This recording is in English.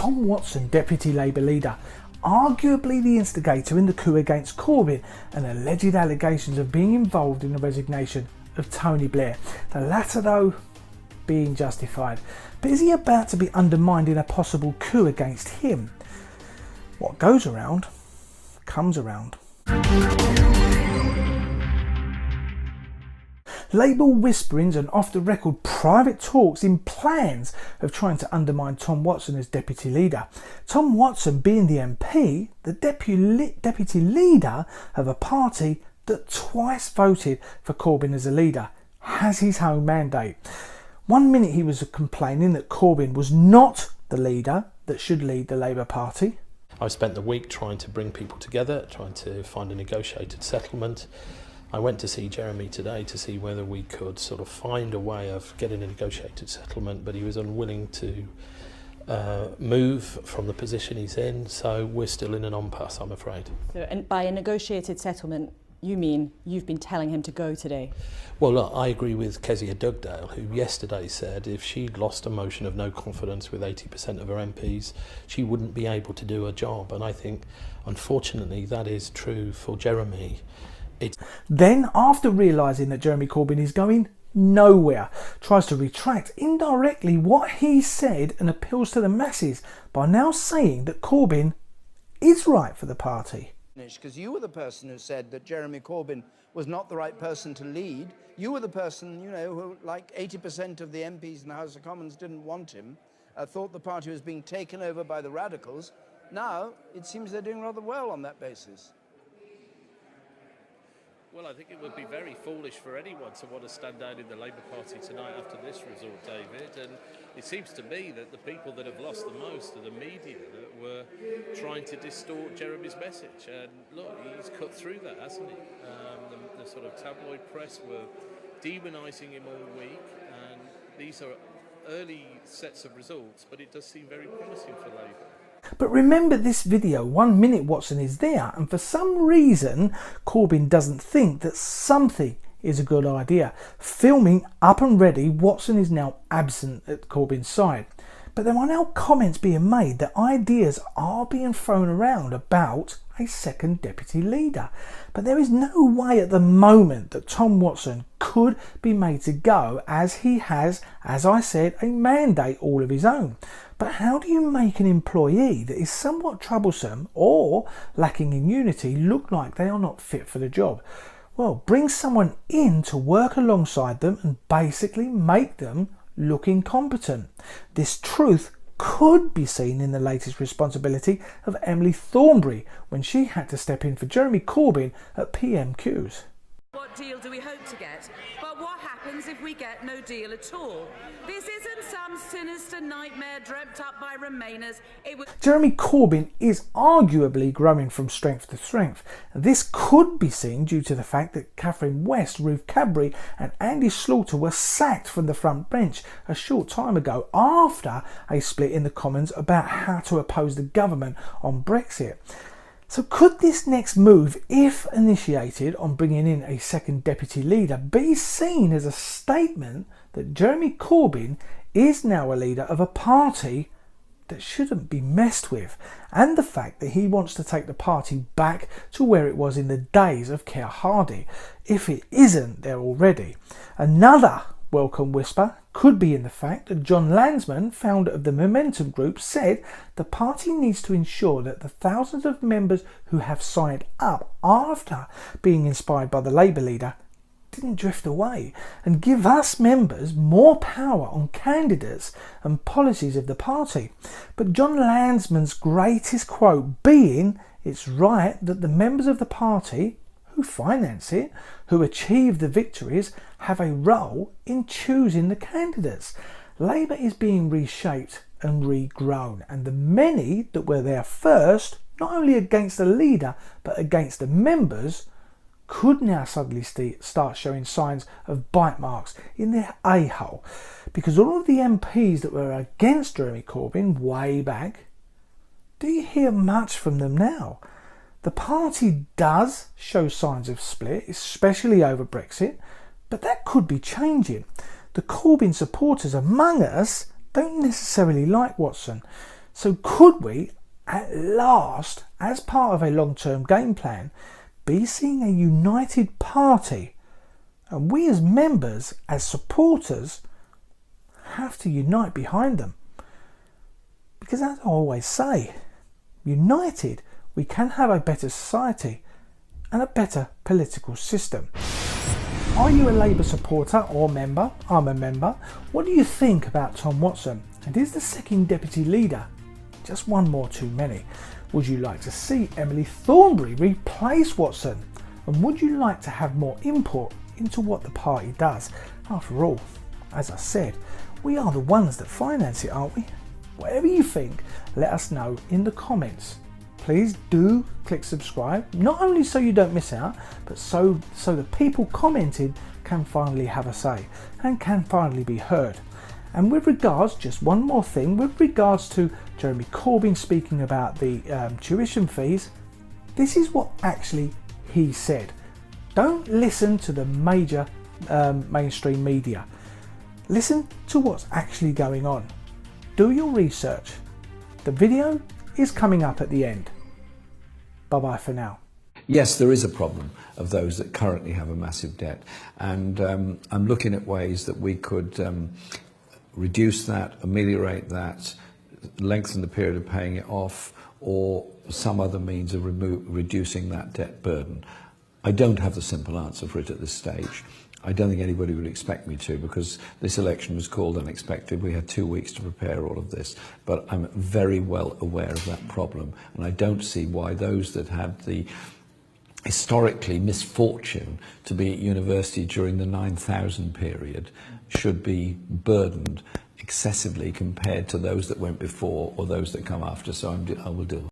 Tom Watson, Deputy Labour leader, arguably the instigator in the coup against Corbyn and alleged allegations of being involved in the resignation of Tony Blair. The latter, though, being justified. But is he about to be undermined in a possible coup against him? What goes around comes around. Labour whisperings and off-the-record private talks in plans of trying to undermine Tom Watson as deputy leader. Tom Watson being the MP, the deputy leader of a party that twice voted for Corbyn as a leader, has his own mandate. One minute he was complaining that Corbyn was not the leader that should lead the Labour Party. I spent the week trying to bring people together, trying to find a negotiated settlement. I went to see Jeremy today to see whether we could sort of find a way of getting a negotiated settlement, but he was unwilling to move from the position he's in, so we're still in an impasse, I'm afraid. So, and by a negotiated settlement, you mean you've been telling him to go today? Well, look, I agree with Kezia Dugdale, who yesterday said if she'd lost a motion of no confidence with 80% of her MPs, she wouldn't be able to do her job. And I think, unfortunately, that is true for Jeremy. Then, after realising that Jeremy Corbyn is going nowhere, tries to retract indirectly what he said and appeals to the masses by now saying that Corbyn is right for the party. Because you were the person who said that Jeremy Corbyn was not the right person to lead. You were the person, you know, who, like 80% of the MPs in the House of Commons didn't want him, thought the party was being taken over by the radicals. Now, it seems they're doing rather well on that basis. Well, I think it would be very foolish for anyone to want to stand down in the Labour Party tonight after this result, David. And it seems to me that the people that have lost the most are the media that were trying to distort Jeremy's message. And look, he's cut through that, hasn't he? The sort of tabloid press were demonising him all week. And these are early sets of results, but it does seem very promising for Labour. But remember this video, 1 minute Watson is there, and for some reason Corbyn doesn't think that something is a good idea. Filming up and ready, Watson is now absent at Corbyn's side. But there are now comments being made that ideas are being thrown around about a second deputy leader. But there is no way at the moment that Tom Watson could be made to go, as he has, as I said, a mandate all of his own. But how do you make an employee that is somewhat troublesome or lacking in unity look like they are not fit for the job? Well, bring someone in to work alongside them and basically make them look incompetent. This truth could be seen in the latest responsibility of Emily Thornberry when she had to step in for Jeremy Corbyn at PMQs. What deal do we hope to get? But what happens if we get no deal at all? This isn't some sinister nightmare dreamt up by Remainers. Jeremy Corbyn is arguably growing from strength to strength. This could be seen due to the fact that Catherine West, Ruth Cadbury and Andy Slaughter were sacked from the front bench a short time ago after a split in the Commons about how to oppose the government on Brexit. So could this next move, if initiated on bringing in a second deputy leader, be seen as a statement that Jeremy Corbyn is now a leader of a party that shouldn't be messed with, and the fact that he wants to take the party back to where it was in the days of Keir Hardie, if it isn't there already? Another welcome whisper could be in the fact that John Landsman, founder of the Momentum Group, said the party needs to ensure that the thousands of members who have signed up after being inspired by the Labour leader didn't drift away, and give us members more power on candidates and policies of the party. But John Landsman's greatest quote being, "It's right that the members of the party who finance it, who achieve the victories, have a role in choosing the candidates." Labour is being reshaped and regrown, and the many that were there first, not only against the leader but against the members, could now suddenly start showing signs of bite marks in their a-hole, because all of the MPs that were against Jeremy Corbyn way back, do you hear much from them now? The party does show signs of split, especially over Brexit, but that could be changing. The Corbyn supporters among us don't necessarily like Watson, So could we, at last, as part of a long-term game plan, be seeing a united party? And we as members, as supporters, have to unite behind them. Because as I always say, united, we can have a better society and a better political system. Are you a Labour supporter or member? I'm a member. What do you think about Tom Watson? And is the second deputy leader just one more too many? Would you like to see Emily Thornberry replace Watson? And would you like to have more input into what the party does? After all, as I said, we are the ones that finance it, aren't we? Whatever you think, let us know in the comments. Please do click subscribe, not only so you don't miss out, but so the people commented can finally have a say and can finally be heard. And with regards, just one more thing, with regards to Jeremy Corbyn speaking about the tuition fees, this is what actually he said. Don't listen to the major mainstream media. Listen to what's actually going on. Do your research. The video is coming up at the end. Bye bye for now. Yes, there is a problem of those that currently have a massive debt, and I'm looking at ways that we could reduce that, ameliorate that, lengthen the period of paying it off, or some other means of reducing that debt burden. I don't have the simple answer for it at this stage. I don't think anybody would expect me to, because this election was called unexpected. We had 2 weeks to prepare all of this, but I'm very well aware of that problem, and I don't see why those that had the historically misfortune to be at university during the 9,000 period should be burdened excessively compared to those that went before or those that come after. So I will do.